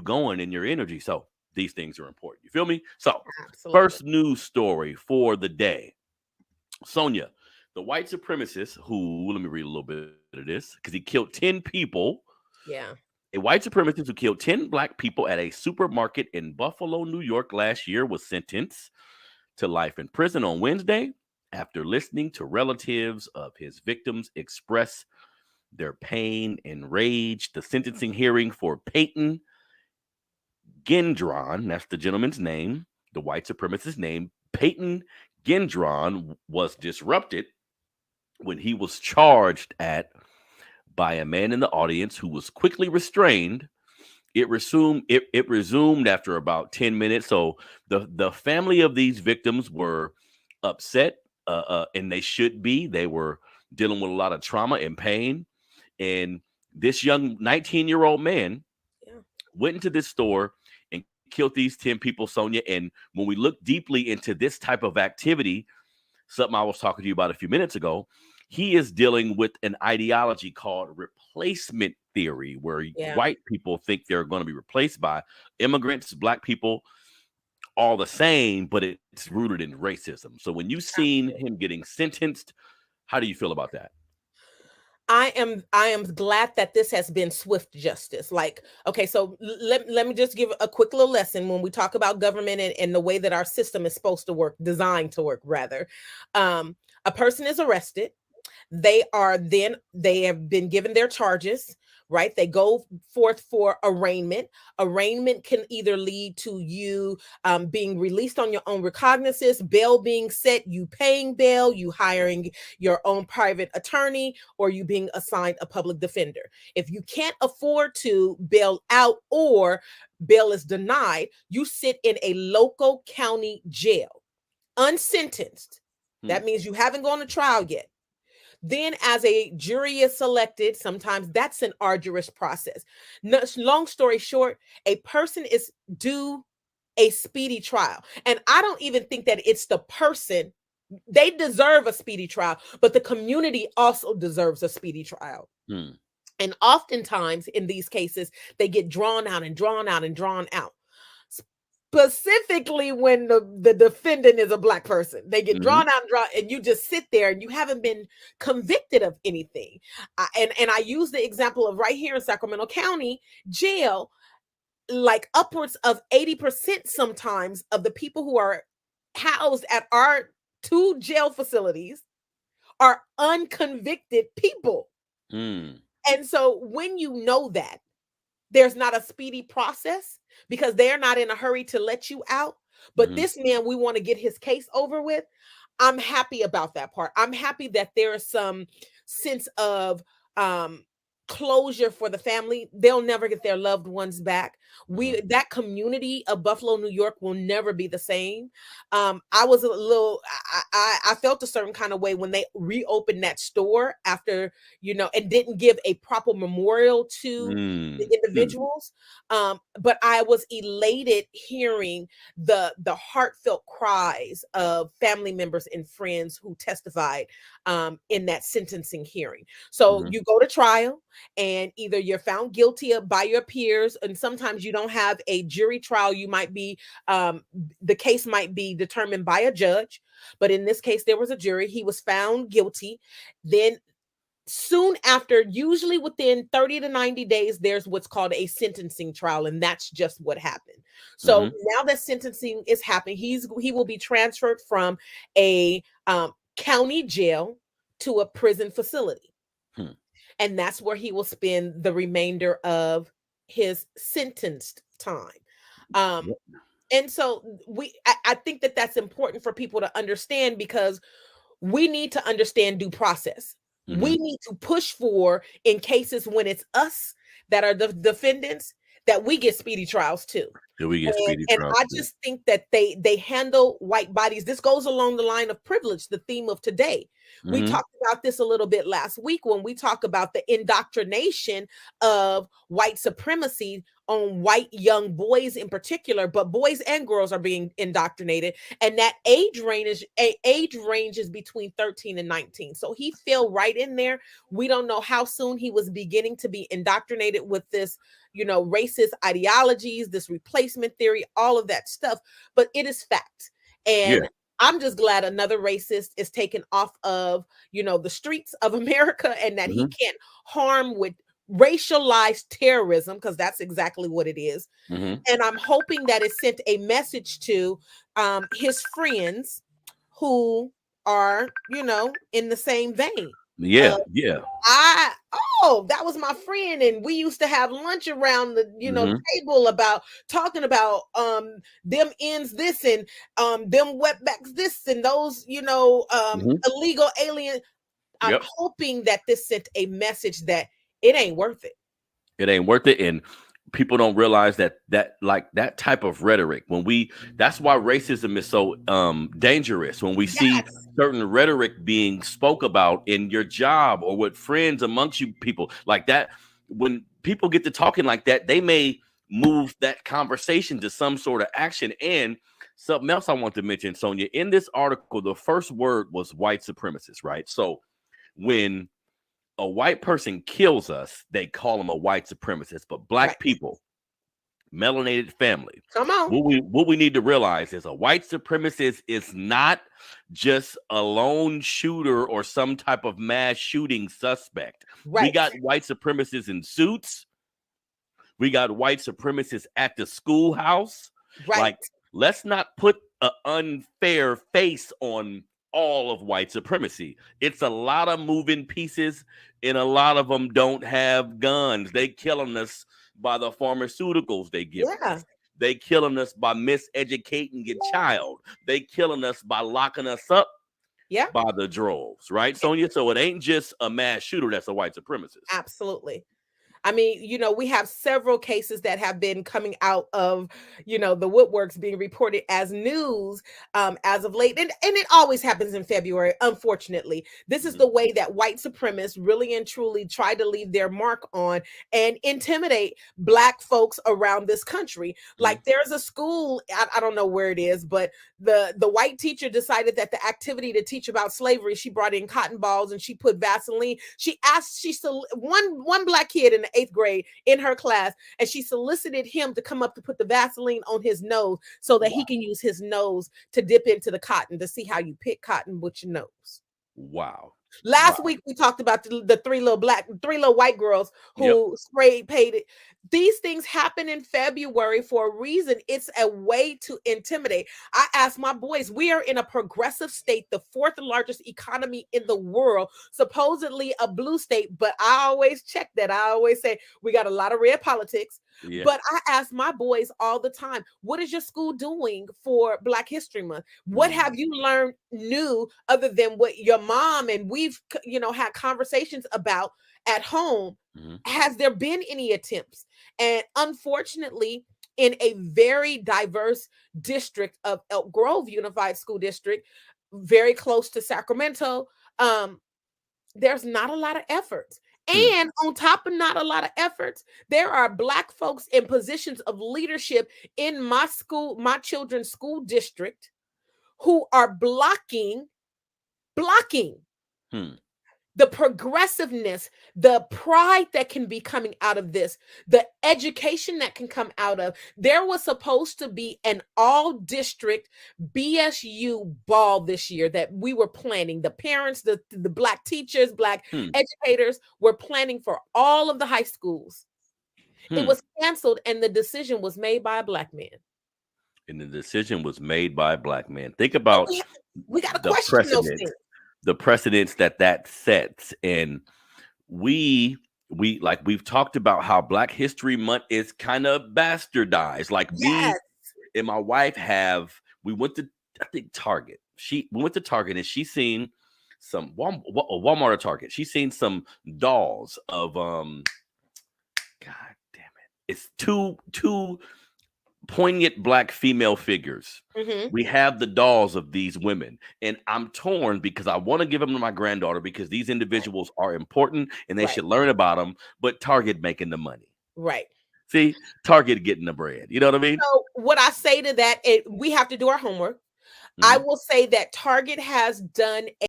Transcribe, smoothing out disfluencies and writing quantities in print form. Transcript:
going in your energy. So these things are important. You feel me? So Absolutely. first news story for the day. Sonia, the white supremacist who, let me read a little bit of this, because he killed 10 people. Yeah. A white supremacist who killed 10 black people at a supermarket in Buffalo, New York last year was sentenced to life in prison on Wednesday after listening to relatives of his victims express their pain and rage. The sentencing hearing for Peyton Gendron, that's the gentleman's name, the white supremacist name, Peyton Gendron, was disrupted when he was charged at by a man in the audience who was quickly restrained. It resumed after about 10 minutes. So the family of these victims were upset, and they should be. They were dealing with a lot of trauma and pain. And this young 19-year-old man Yeah. went into this store and killed these 10 people, Sonia. And when we look deeply into this type of activity, something I was talking to you about a few minutes ago, he is dealing with an ideology called replacement theory, where Yeah. white people think they're going to be replaced by immigrants, black people, all the same, but it's rooted in racism. So when you've seen him getting sentenced, how do you feel about that? I am glad that this has been swift justice. Like, okay, so let me just give a quick little lesson when we talk about government and the way that our system is supposed to work, designed to work rather. A person is arrested. They have been given their charges, right? They go forth for arraignment. Arraignment can either lead to you being released on your own recognizance, bail being set, you paying bail, you hiring your own private attorney, or you being assigned a public defender. If you can't afford to bail out or bail is denied, you sit in a local county jail, unsentenced. Hmm. That means you haven't gone to trial yet. Then, as a jury is selected, sometimes that's an arduous process. No, long story short, a person is due a speedy trial. And I don't even think that it's the person, they deserve a speedy trial, but the community also deserves a speedy trial. Hmm. And oftentimes in these cases, they get drawn out and drawn out and drawn out. Specifically when the defendant is a black person, they get Mm-hmm. drawn out and drawn, and you just sit there and you haven't been convicted of anything. And I use the example of right here in Sacramento County Jail, like upwards of 80% sometimes of the people who are housed at our two jail facilities are unconvicted people. Hmm. And so when you know that there's not a speedy process because they're not in a hurry to let you out, but Mm-hmm. this man, we want to get his case over with. I'm happy about that part. I'm happy that there is some sense of um closure for the family. They'll never get their loved ones back. Mm-hmm. That community of Buffalo, New York will never be the same. I was a little I felt a certain kind of way when they reopened that store after, and didn't give a proper memorial to the Hmm. individuals. But I was elated hearing the heartfelt cries of family members and friends who testified in that sentencing hearing. So Mm-hmm. you go to trial, and either you're found guilty by your peers, and sometimes you don't have a jury trial. You might be the case might be determined by a judge, but in this case there was a jury. He was found guilty. Then soon after, usually within 30 to 90 days, there's what's called a sentencing trial, and that's just what happened. So Mm-hmm. now that sentencing is happening, he will be transferred from a county jail to a prison facility, Hmm. and that's where he will spend the remainder of his sentenced time. Um, Yep. and so I think that that's important for people to understand, because we need to understand due process. Mm-hmm. We need to push for, in cases when it's us that are the defendants, that we get speedy trials too. Do we get And speedy and trials I too? just think that they handle white bodies. This goes along the line of privilege, the theme of today. We Mm-hmm. talked about this a little bit last week when we talk about the indoctrination of white supremacy on white young boys in particular, but boys and girls are being indoctrinated, and that age range is between 13 and 19. So he fell right in there. We don't know how soon he was beginning to be indoctrinated with this racist ideologies, this replacement theory, all of that stuff, but it is fact. Yeah. And I'm just glad another racist is taken off of, the streets of America, and that he Hmm. can't harm with racialized terrorism, because that's exactly what it is. Hmm. And I'm hoping that it sent a message to his friends who are, in the same vein. Yeah. Yeah. That was my friend, and we used to have lunch around the Hmm. table about talking about them ends this, and them wetbacks this, and those Hmm. illegal alien. I'm Yep. hoping that this sent a message that it ain't worth it. It ain't worth it. And people don't realize that like that type of rhetoric, that's why racism is so dangerous. When we see Yes. certain rhetoric being spoke about in your job or with friends amongst you people like that, when people get to talking like that, they may move that conversation to some sort of action. And something else I want to mention, Sonia, in this article, the first word was white supremacist, right? So when a white person kills us, they call them a white supremacist. But black Right. people, melanated family, Come on. what we need to realize is a white supremacist is not just a lone shooter or some type of mass shooting suspect. We Right. got white supremacists in suits. We got white supremacists at the schoolhouse. Right. Like, let's not put an unfair face on all of white supremacy. It's a lot of moving pieces, and a lot of them don't have guns. They killing us by the pharmaceuticals they give Yeah. us. They killing us by miseducating your child. They killing us by locking us up Yeah. by the droves, right, Sonia? So it ain't just a mass shooter that's a white supremacist. Absolutely. I mean, we have several cases that have been coming out of, the woodworks being reported as news as of late. And it always happens in February, unfortunately. This is Mhm. the way that white supremacists really and truly try to leave their mark on and intimidate Black folks around this country. Mhm. Like, there's a school, I don't know where it is, but the white teacher decided that the activity to teach about slavery, she brought in cotton balls and she put Vaseline. One Black kid in the 8th grade in her class, and she solicited him to come up to put the Vaseline on his nose so that he can use his nose to dip into the cotton to see how you pick cotton with your nose. Wow. Last Wow. week we talked about the three little white girls Yep. who sprayed painted. These things happen in February for a reason. It's a way to intimidate. I asked my boys, we are in a progressive state, the 4th largest economy in the world, supposedly a blue state, but I always check that. I always say we got a lot of red politics. Yeah. But I ask my boys all the time, what is your school doing for Black History Month? What Mm. have you learned new other than what your mom and we've had conversations about at home? Mhm. Has there been any attempts? And unfortunately, in a very diverse district of Elk Grove Unified School District, very close to Sacramento, there's not a lot of efforts. Hmm. And on top of not a lot of efforts, there are Black folks in positions of leadership in my children's school district, who are blocking Hmm. the progressiveness, the pride that can be coming out of this, the education that can come out of. There was supposed to be an all district BSU ball this year that we were planning. The parents, the Black teachers, Black Hmm. educators were planning for all of the high schools. It Hmm. was canceled, and the decision was made by a Black man. And the decision was made by a Black man. Think So about we got to the question those precedent, things. that sets. And we like we've talked about how Black History Month is kind of bastardized. Like me Yes. and my wife we went to, I think, Target. We went to Target and she seen some Walmart or Target. She seen some dolls of God damn it. It's two poignant Black female figures. Mhm. We have the dolls of these women, and I'm torn because I want to give them to my granddaughter because these individuals are important and they Right. should learn about them. But Target making the money. Right. See, Target getting the bread. You know what I mean? So what I say to that, we have to do our homework. I Mhm. will say that Target has done